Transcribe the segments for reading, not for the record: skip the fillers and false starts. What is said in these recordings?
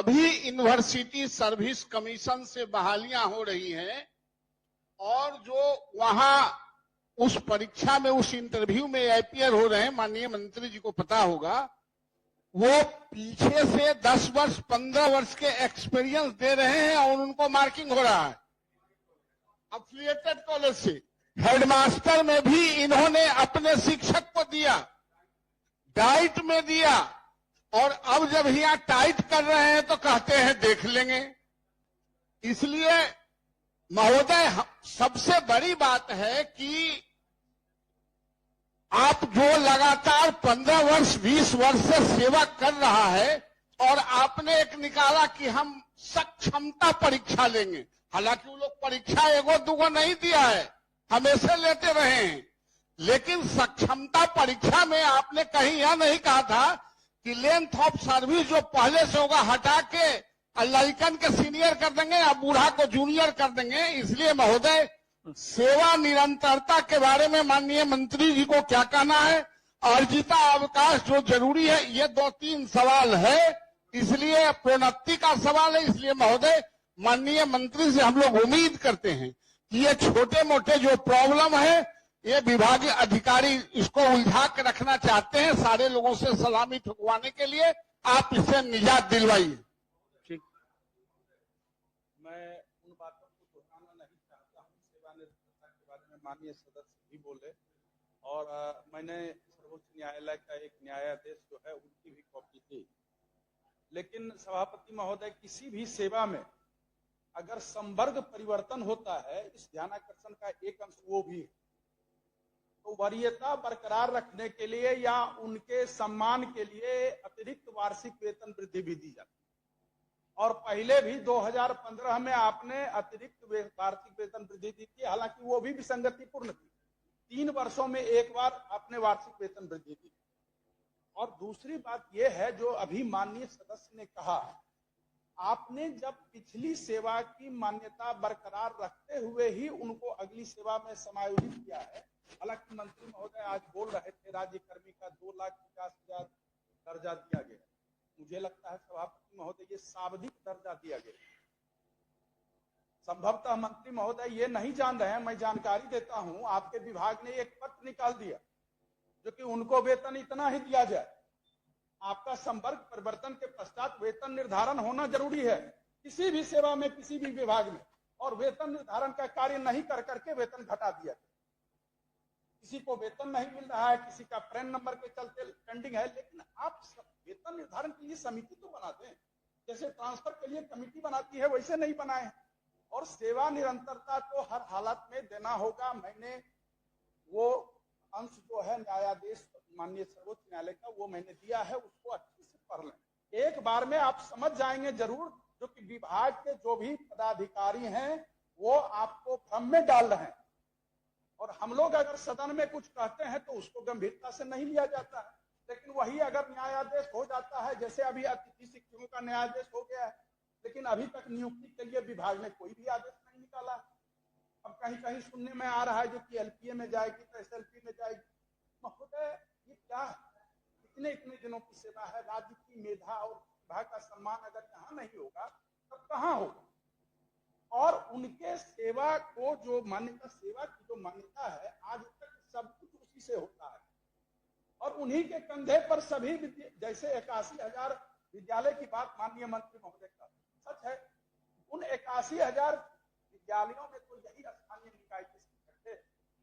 अभी university service commission से बहालियां हो रही हैं और जो वहां उस परीक्षा में उस इंटरव्यू में अपियर हो रहे हैं, माननीय मंत्री जी को पता होगा, वो पीछे से 10 वर्ष 15 वर्ष के एक्सपीरियंस दे रहे हैं और उनको मार्किंग हो रहा है अफिलिएटेड कॉलेज से। हेडमास्टर में भी इन्होंने अपने शिक्षक को दिया, डाइट में दिया, और अब जब यहां टाइट कर रहे हैं तो कहते हैं देख लेंगे। इसलिए महोदय, सबसे बड़ी बात है कि आप जो लगातार 15 वर्ष 20 वर्ष से सेवा कर रहा है और आपने एक निकाला कि हम सक्षमता परीक्षा लेंगे, हालांकि वो लोग परीक्षा एगो दूगो नहीं दिया है, हमेशा लेते रहे हैं, लेकिन सक्षमता परीक्षा में आपने कहीं यह नहीं कहा था कि लेंथ ऑफ सर्विस जो पहले से होगा हटा के लड़कन के सीनियर कर देंगे या बूढ़ा को जूनियर कर देंगे। इसलिए महोदय, सेवा निरंतरता के बारे में माननीय मंत्री जी को क्या कहना है, अर्जिता अवकाश जो जरूरी है, ये 2-3 सवाल है, इसलिए प्रोन्नति का सवाल है। इसलिए महोदय, माननीय मंत्री से हम लोग उम्मीद करते हैं कि ये छोटे मोटे जो प्रॉब्लम है, ये विभागीय अधिकारी इसको उलझा के रखना चाहते हैं सारे लोगों से सलामी ठुकवाने के लिए, आप इससे निजात दिलवाइए। ठीक, मैं उन बातों को दोहराना नहीं चाहता हूँ। सेवानिवृत्ति के बारे में माननीय सदस्य भी बोले और मैंने सर्वोच्च न्यायालय का एक न्यायाधीश जो है उनकी भी कॉपी दी, लेकिन सभापति महोदय, किसी भी सेवा में अगर संवर्ग परिवर्तन होता है, इस ध्यानाकर्षण का एक अंश वो भी है, तो वरीयता बरकरार रखने के लिए या उनके सम्मान के लिए अतिरिक्त वार्षिक वेतन वृद्धि भी दी जाती है। और पहले भी 2015 में आपने अतिरिक्त वार्षिक वेतन वृद्धि दी थी, हालांकि वो भी विसंगतिपूर्ण थी। 3 वर्षों में एक बार आपने वार्षिक वेतन वृद्धि दी। और दूसरी बात यह है, जो अभी माननीय सदस्य ने कहा, आपने जब पिछली सेवा की मान्यता बरकरार रखते हुए ही उनको अगली सेवा में समायोजित किया है। हालांकि मंत्री महोदय आज बोल रहे थे राज्य कर्मी का 2,50,000 दर्जा दिया गया, मुझे लगता है सभापति महोदय ये शाब्दिक दर्जा दिया गया। संभवतः मंत्री महोदय ये नहीं जान रहे हैं, मैं जानकारी देता हूं, आपके विभाग ने एक पत्र निकाल दिया जो कि उनको वेतन इतना ही दिया जाए। आपका संवर्ग परिवर्तन के पश्चात वेतन निर्धारण होना जरूरी है किसी भी सेवा में, किसी भी विभाग में, और वेतन निर्धारण का कार्य नहीं कर करके वेतन घटा दिया गया। किसी को वेतन नहीं मिल रहा है, किसी का पैन नंबर के चलते पेंडिंग है, लेकिन आप वेतन निर्धारण के लिए समिति तो बनाते हैं, जैसे ट्रांसफर के लिए कमेटी बनाती है वैसे नहीं बनाए हैं। और सेवा निरंतरता तो हर हालत में देना होगा। मैंने वो अंश जो है न्यायाधीश माननीय सर्वोच्च न्यायालय का, वो मैंने दिया है, उसको अच्छे से पढ़ लें। एक बार में आप समझ जाएंगे जरूर, जो कि विभाग के जो भी पदाधिकारी हैं वो आपको भ्रम में डाल रहे हैं। और हम लोग अगर सदन में कुछ कहते हैं तो उसको गंभीरता से नहीं लिया जाता है, लेकिन वही अगर न्यायाधीश हो जाता है, जैसे अभी अतिथि शिक्षकों का न्यायाधीश हो गया है, लेकिन अभी तक नियुक्ति के लिए विभाग ने कोई भी आदेश नहीं निकाला। अब कहीं कहीं सुनने में आ रहा है जो कि एलपीए में जाएगी तो एसएलपी में जाएगी। महोदय, ये क्या है? इतने दिनों की सेवा है, राज्य की मेधा और विभाग का सम्मान अगर यहाँ नहीं होगा तब कहाँ होगा? और उनके सेवा को जो मान्यता, सेवा की जो मान्यता है, आज तक सब कुछ उसी से होता है और उन्हीं के कंधे पर सभी, जैसे 81,000 विद्यालय की बात माननीय मंत्री महोदय का सच है, उन 81,000 विद्यालयों में तो यही स्थानीय निकाय के शिक्षक थे।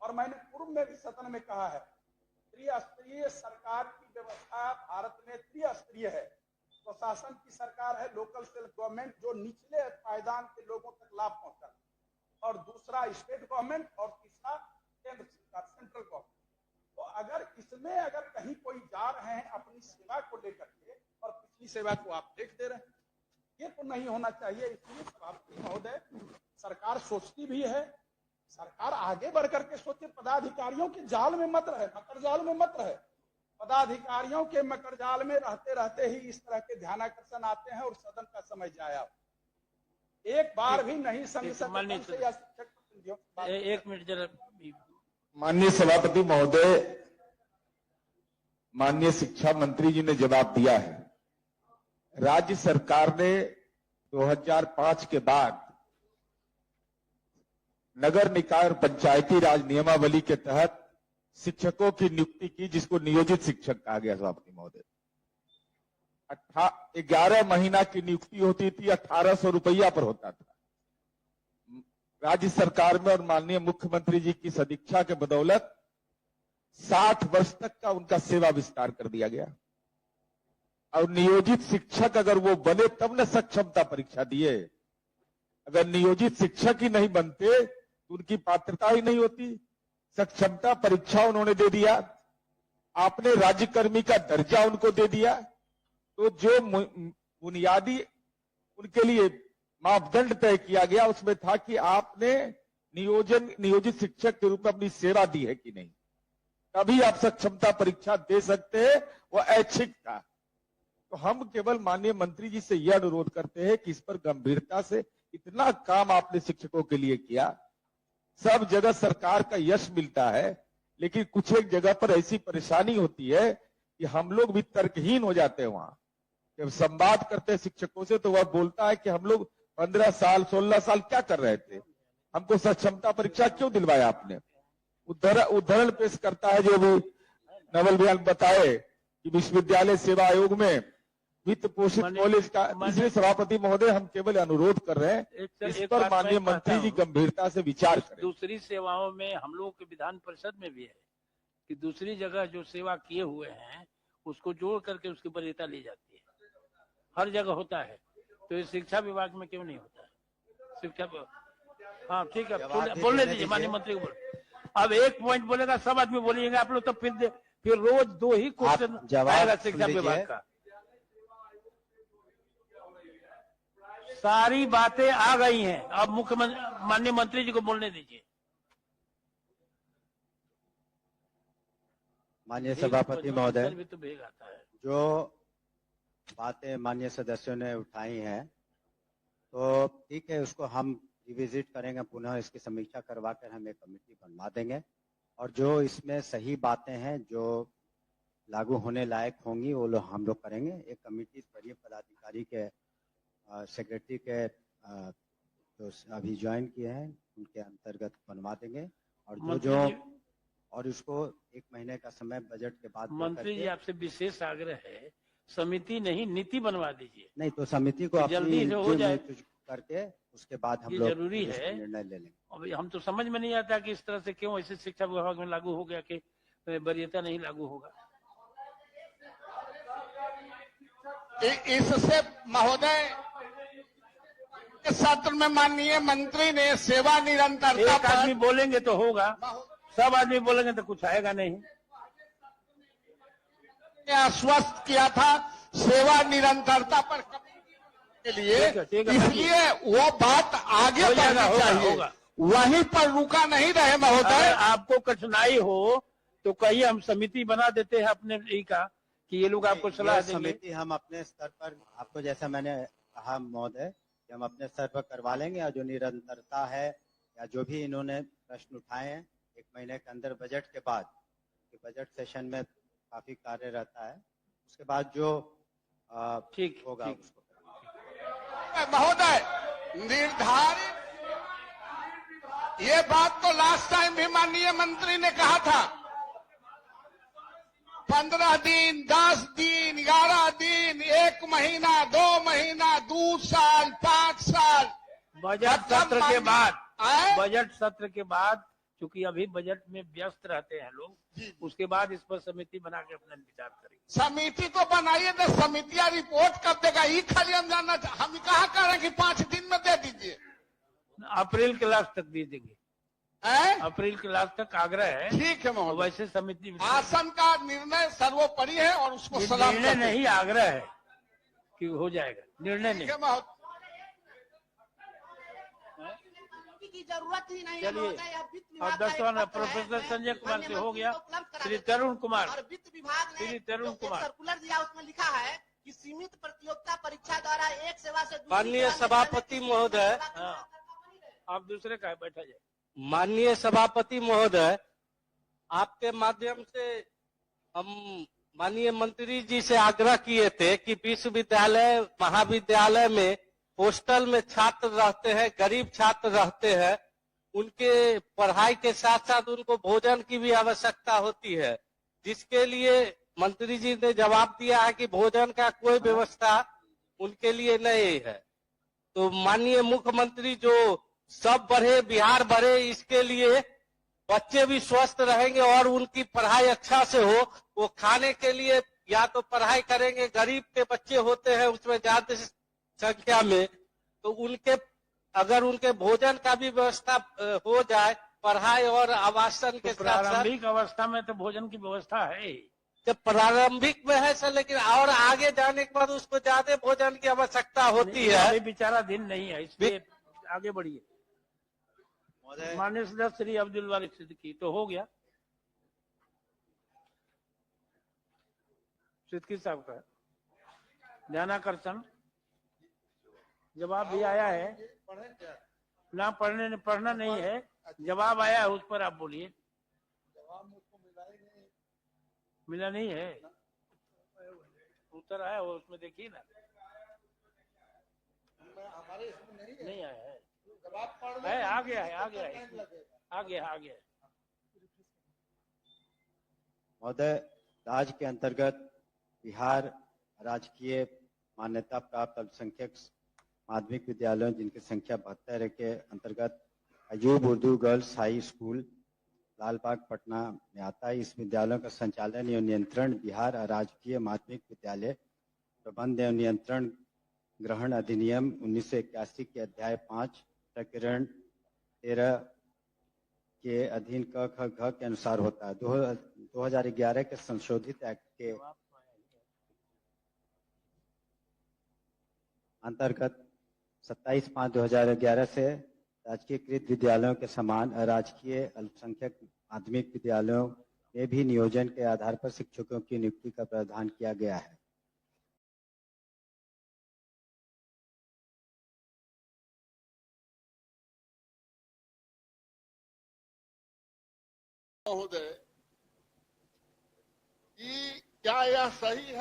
और मैंने पूर्व में भी सदन में कहा है, त्रिस्तरीय सरकार की व्यवस्था भारत में त्रिस्तरीय है। प्रशासन की सरकार है, लोकल सेल्फ गवर्नमेंट, जो निचले पायदान के लोगों तक लाभ पहुंचाती, और दूसरा स्टेट गवर्नमेंट, और तीसरा केंद्र सरकार, सेंट्रल गवर्नमेंट। तो अगर इसमें अगर कहीं कोई जा रहे हैं अपनी सेवा को लेकर के और पिछली सेवा को आप देख दे रहे हैं, ये तो नहीं होना चाहिए। इसलिए सभापति महोदय, सरकार सोचती भी है, सरकार आगे बढ़ करके सोचे, पदाधिकारियों के जाल में मत रहे, मकर जाल में मत रहे। पदाधिकारियों के मकर जाल में रहते रहते ही इस तरह के ध्यानाकर्षण आते हैं और सदन का समय जाया। एक बार भी नहीं एक मिनट जरा। माननीय सभापति महोदय, माननीय शिक्षा मंत्री जी ने जवाब दिया है। राज्य सरकार ने 2005 के बाद नगर निकाय और पंचायती राज नियमावली के तहत शिक्षकों की नियुक्ति की, जिसको नियोजित शिक्षक कहा गया सभापति महोदय। 11 महीना की नियुक्ति होती थी, 1800 रुपया पर होता था। राज्य सरकार में और माननीय मुख्यमंत्री जी की सदिच्छा के बदौलत 60 वर्ष तक का उनका सेवा विस्तार कर दिया गया। और नियोजित शिक्षक अगर वो बने तब न सक्षमता परीक्षा दिए। अगर नियोजित शिक्षक ही नहीं बनते तो उनकी पात्रता ही नहीं होती। सक्षमता परीक्षा उन्होंने दे दिया, आपने राज्यकर्मी का दर्जा उनको दे दिया। तो जो बुनियादी उनके लिए मापदंड तय किया गया उसमें था कि आपने नियोजित शिक्षक के रूप में अपनी सेवा दी है कि नहीं, तभी आप सक्षमता परीक्षा दे सकते हैं। वो ऐच्छिक था। तो हम केवल माननीय मंत्री जी से यह अनुरोध करते हैं कि इस पर गंभीरता से, इतना काम आपने शिक्षकों के लिए किया, सब जगह सरकार का यश मिलता है, लेकिन कुछ एक जगह पर ऐसी परेशानी होती है कि हम लोग भी तर्कहीन हो जाते हैं। वहां जब संवाद करते हैं शिक्षकों से तो वह बोलता है कि हम लोग 15 साल 16 साल क्या कर रहे थे, हमको सक्षमता परीक्षा क्यों दिलवाया आपने। उदाहरण पेश करता है जो भी नवल बयान बताए कि विश्वविद्यालय सेवा आयोग में वित्त पोषित कॉलेज का। इसलिए सभापति महोदय हम केवल अनुरोध कर रहे हैं इस पर माननीय मंत्री जी गंभीरता से विचार करें। दूसरी सेवाओं में हम लोगों के विधान परिषद में भी है कि दूसरी जगह जो सेवा किए हुए हैं उसको जोड़ करके उसकी वरीयता ली जाती है। हर जगह होता है, तो ये शिक्षा विभाग में क्यों नहीं होता है? शिक्षा, हाँ ठीक है, बोलने दीजिए माननीय मंत्री को। अब एक पॉइंट बोलेगा, सब आदमी बोलिएगा आप लोग, तो फिर रोज 2 ही क्वेश्चन आएगा शिक्षा विभाग का। सारी बातें आ गई हैं, अब मुख्यमंत्री माननीय मंत्री जी को बोलने दीजिए। माननीय सभापति महोदय, भी तो भेग आता है। जो बातें माननीय सदस्यों ने उठाई हैं तो ठीक है, उसको हम रिविजिट करेंगे, पुनः इसकी समीक्षा करवा कर हम एक कमेटी बनवा देंगे और जो इसमें सही बातें हैं जो लागू होने लायक होंगी वो हम लोग करेंगे। एक कमेटी स्तरीय पदाधिकारी के सेक्रेटरी के जो अभी ज्वाइन किए हैं उनके अंतर्गत बनवा देंगे और उसको 1 महीने का समय बजट के बाद। मंत्री जी आपसे विशेष आग्रह है, समिति नहीं नीति बनवा दीजिए। नहीं तो समिति को जल्दी से हो जाए करके उसके बाद हम ये लोग जरूरी है, निर्णय ले लेंगे। अभी हम तो समझ में नहीं आता कि इस तरह से क्यों ऐसे शिक्षा विभाग में लागू हो गया कि वरीयता नहीं लागू होगा। इससे महोदय सत्र में माननीय मंत्री ने सेवा निरंतरता एक आदमी बोलेंगे तो होगा, सब आदमी बोलेंगे तो कुछ आएगा नहीं। आश्वस्त किया था सेवा निरंतरता पर के लिए, इसलिए वो बात आगे बढ़नी चाहिए, वहीं पर रुका नहीं रहे महोदय। आपको कठिनाई हो तो कहिए, हम समिति बना देते हैं अपने ही का कि ये लोग आपको सलाह देंगे। समिति हम अपने स्तर पर, आपको जैसा मैंने कहा महोदय, कि हम अपने स्तर पर करवा लेंगे और जो निरंतरता है या जो भी इन्होंने प्रश्न उठाए हैं 1 महीने के अंदर बजट के बाद, बजट सेशन में काफी कार्य रहता है, उसके बाद जो ठीक होगा उसको महोदय निर्धारित। ये बात तो लास्ट टाइम भी माननीय मंत्री ने कहा था, 15 दिन 10 दिन 11 दिन 1 महीना 2 महीना 2 साल 5 साल बजट सत्र के बाद, बजट सत्र के बाद, क्योंकि अभी बजट में व्यस्त रहते हैं लोग, उसके बाद इस पर समिति बना के अपना विचार करेंगे। समिति तो बनाइए ना, समितियां रिपोर्ट कब देगा ये खाली हम जानना। हम कहा कह रहे हैं कि 5 दिन में दे दीजिए, अप्रैल के लास्ट तक दे देंगे। अप्रैल के लास्ट तक आग्रह है। ठीक है महोदय, वैसे समिति आसन का निर्णय सर्वोपरि है और उसको सलाम। निर्णय नहीं, आग्रह है कि हो जाएगा, निर्णय नहीं। की जरूरत ही नहीं। चलिए अब 10वां प्रोफेसर संजय कुमार से हो गया। श्री तरुण कुमार, और वित्त विभाग ने श्री तरुण कुमार सर्कुलर दिया, उसमें लिखा है कि सीमित प्रतियोगिता परीक्षा द्वारा एक सेवा से माननीय सभापति महोदय, आप दूसरे का बैठा जाए। माननीय सभापति महोदय, आपके माध्यम से हम माननीय मंत्री जी से आग्रह किए थे कि विश्वविद्यालय महाविद्यालय में हॉस्टल में छात्र रहते हैं, गरीब छात्र रहते हैं, उनके पढ़ाई के साथ साथ उनको भोजन की भी आवश्यकता होती है, जिसके लिए मंत्री जी ने जवाब दिया है कि भोजन का कोई व्यवस्था उनके लिए नहीं है। तो माननीय मुख्यमंत्री जो सब बढ़े बिहार बढ़े, इसके लिए बच्चे भी स्वस्थ रहेंगे और उनकी पढ़ाई अच्छा से हो, वो खाने के लिए या तो पढ़ाई करेंगे, गरीब के बच्चे होते हैं उसमें ज्यादा संख्या में, तो उनके अगर उनके भोजन का भी व्यवस्था हो जाए, पढ़ाई और आवासन के तो साथ साथ, प्रारंभिक अवस्था में तो भोजन की व्यवस्था है। जब प्रारंभिक में है सर, लेकिन और आगे जाने के बाद उसको ज्यादा भोजन की आवश्यकता होती है। अभी बेचारा दिन नहीं है, इसलिए आगे बढ़िए। माननीय सदस्य श्री अब्दुल वारिक सिद्दीकी, तो हो गया सिद्दीकी साहब का ध्यानाकर्षण जवाब भी आया है ना, पढ़ना नहीं है, जवाब आया है, उस पर आप बोलिए। मिला नहीं है, उत्तर आया वो, उसमें देखिए ना, नहीं आया है, आ गया है, आ गया है। महोदय, राज्य के अंतर्गत बिहार राजकीय मान्यता प्राप्त अल्पसंख्यक माध्यमिक विद्यालयों जिनकी संख्या 72 के अंतर्गत Ayub Urdu girls high school Lalbagh Patna में आता है। इस विद्यालयों का संचालन एवं नियंत्रण बिहार राजकीय माध्यमिक विद्यालय प्रबंध एवं नियंत्रण ग्रहण अधिनियम 1981 के अध्याय 5 प्रकरण 13 के अधीन क ख घ के अनुसार होता है। 2011 के संशोधित एक्ट के अंतर्गत 27/5/2011 से राजकीयकृत विद्यालयों के समान अराजकीय अल्पसंख्यक माध्यमिक विद्यालयों में भी नियोजन के आधार पर शिक्षकों की नियुक्ति का प्रावधान किया गया है। महोदय, कि क्या यह सही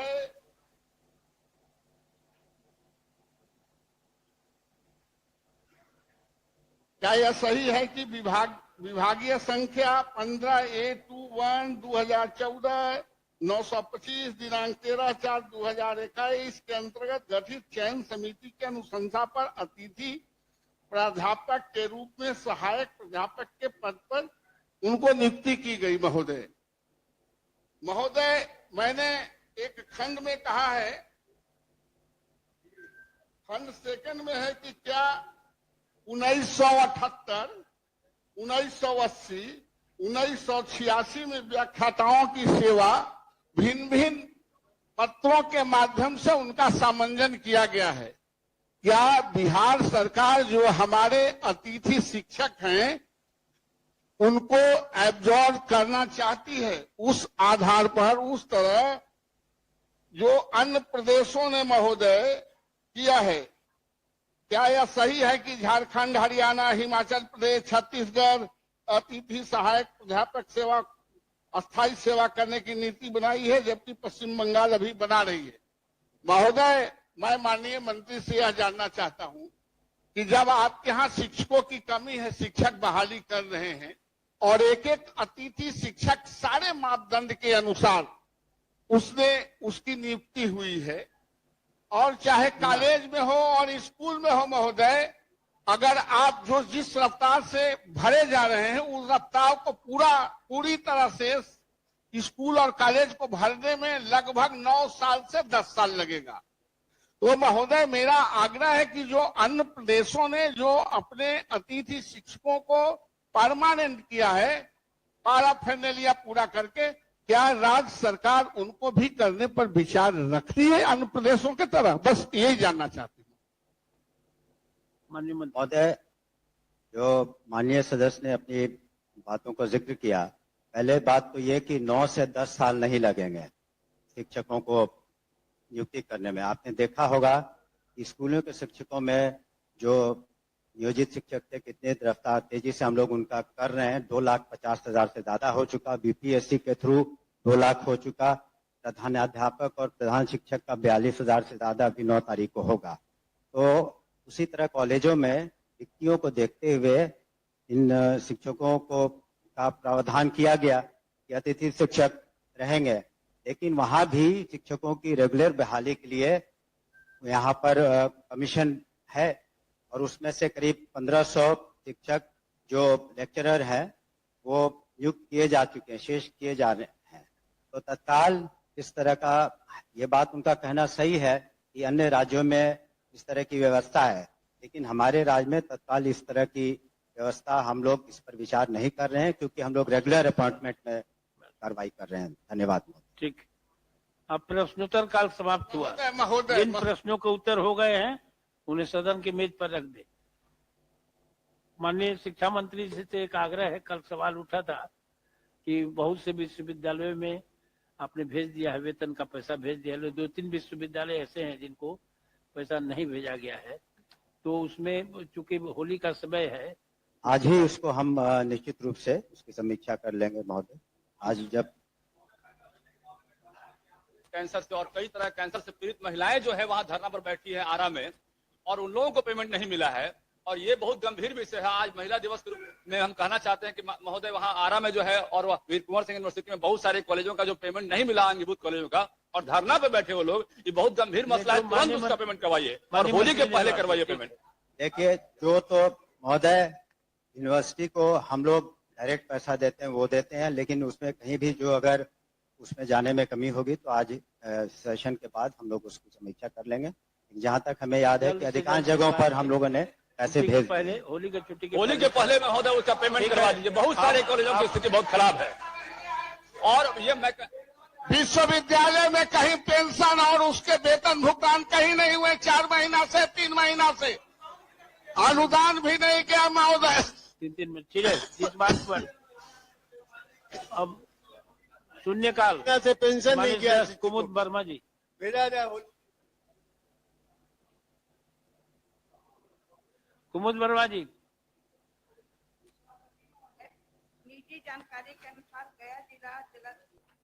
है कि विभागीय संख्या 15A21/2014 925 दिनांक 13/4/2021 के अंतर्गत गठित चयन समिति के अनुशंसा पर अतिथि प्राध्यापक के रूप में सहायक प्राध्यापक के पद पर उनको नियुक्ति की गई। महोदय, मैंने एक खंड में कहा है, खंड सेकंड में है कि क्या 1978, 1980, 1986 में व्याख्याताओं की सेवा भिन्न भिन्न पत्रों के माध्यम से उनका सामंजन किया गया है। क्या बिहार सरकार जो हमारे अतिथि शिक्षक हैं उनको एब्जॉर्ब करना चाहती है, उस आधार पर उस तरह जो अन्य प्रदेशों ने महोदय किया है? क्या यह सही है कि झारखंड, हरियाणा, हिमाचल प्रदेश, छत्तीसगढ़ अतिथि सहायक प्राध्यापक सेवा अस्थायी सेवा करने की नीति बनाई है, जबकि पश्चिम बंगाल अभी बना रही है? महोदय, मैं माननीय मंत्री से यह जानना चाहता हूं कि जब आपके यहाँ शिक्षकों की कमी है, शिक्षक बहाली कर रहे हैं और एक एक अतिथि शिक्षक सारे मापदंड के अनुसार उसकी नियुक्ति हुई है, और चाहे कॉलेज में हो और स्कूल में हो महोदय, अगर आप जिस रफ्तार से भरे जा रहे हैं उस रफ्तार को पूरी तरह से स्कूल और कॉलेज को भरने में लगभग 9 साल से 10 साल लगेगा। तो महोदय, मेरा आग्रह है कि जो अन्य प्रदेशों ने जो अपने अतिथि शिक्षकों को परमानेंट किया है, पैराफर्नेलिया पूरा करके, क्या राज्य सरकार उनको भी करने पर विचार रखती है अन्य प्रदेशों की तरह? बस यही जानना चाहती हूँ। महोदय, जो माननीय सदस्य ने अपनी बातों को जिक्र किया, पहले बात तो ये कि 9 से 10 साल नहीं लगेंगे शिक्षकों को नियुक्ति करने में। आपने देखा होगा कि स्कूलों के शिक्षकों में जो नियोजित शिक्षक थे, कितने रफ्तार तेजी से हम लोग उनका कर रहे हैं। 2,50,000 से ज्यादा हो चुका, बीपीएससी के थ्रू 2 लाख हो चुका, प्रधानाध्यापक और प्रधान शिक्षक का 42,000 से ज्यादा अभी 9 तारीख को होगा। तो उसी तरह कॉलेजों में रिक्तियों को देखते हुए इन शिक्षकों को का प्रावधान किया गया कि अतिथि शिक्षक रहेंगे, लेकिन वहां भी शिक्षकों की रेगुलर बहाली के लिए यहाँ पर कमीशन है और उसमें से करीब 1500 शिक्षक जो लेक्चरर हैं वो नियुक्त किए जा चुके हैं, शेष किए जा रहे हैं। तो तत्काल इस तरह का, ये बात उनका कहना सही है कि अन्य राज्यों में इस तरह की व्यवस्था है, लेकिन हमारे राज्य में तत्काल इस तरह की व्यवस्था हम लोग इस पर विचार नहीं कर रहे हैं, क्योंकि हम लोग रेगुलर अपॉइंटमेंट में कार्रवाई कर रहे हैं। धन्यवाद। ठीक, अब प्रश्नोत्तर काल समाप्त हुआ। महोदय जिन प्रश्नों के उत्तर हो गए हैं उन्हें सदन की मेज पर रख दे। माननीय शिक्षा मंत्री जी से एक आग्रह है, कल सवाल उठा था कि बहुत से विश्वविद्यालयों में आपने भेज दिया है, वेतन का पैसा भेज दिया है, 2-3 विश्वविद्यालय ऐसे हैं जिनको पैसा नहीं भेजा गया है, तो उसमें चूंकि होली का समय है, आज ही उसको हम निश्चित रूप से उसकी समीक्षा कर लेंगे महोदय। आज जब कैंसर से और कई तरह कैंसर से पीड़ित महिलाएं जो है वहां धरना पर बैठी है आरा में, और उन लोगों को पेमेंट नहीं मिला है, और ये बहुत गंभीर विषय है। आज महिला दिवस के रूप में हम कहना चाहते हैं कि महोदय वहां आरा में जो है और वीर कुंवर सिंह यूनिवर्सिटी में बहुत सारे कॉलेजों का जो पेमेंट नहीं मिला, अंगीभूत कॉलेजों का, और धरना पे बैठे वो लोग, ये बहुत गंभीर मसला है। तुरंत उसका पेमेंट करवाइए और होली के पहले करवाइए पेमेंट। देखिए, जो तो महोदय यूनिवर्सिटी को हम लोग डायरेक्ट पैसा देते हैं वो देते हैं, लेकिन उसमें कहीं भी जो अगर उसमें जाने में कमी होगी तो आज सेशन के बाद हम लोग उसकी समीक्षा कर लेंगे। जहां तक हमें याद है कि अधिकांश जगहों पर हम लोगों ने पैसे भेज पहले होली के छुट्टी के होली के पहले महोदय उसका पेमेंट करवा दीजिए। बहुत सारे कॉलेजों की स्थिति बहुत खराब है, और ये मैं विश्वविद्यालय में कहीं पेंशन और उसके वेतन भुगतान कहीं नहीं हुए, 4 महीना से 3 महीना से अनुदान भी नहीं किया महोदय। 3 मिनट, ठीक है। इस बात पर अब शून्यकाल से पेंशन नहीं किया कुमुद वर्मा जी। कुमुद वर्मा जी, निजी जानकारी के अनुसार गया जिला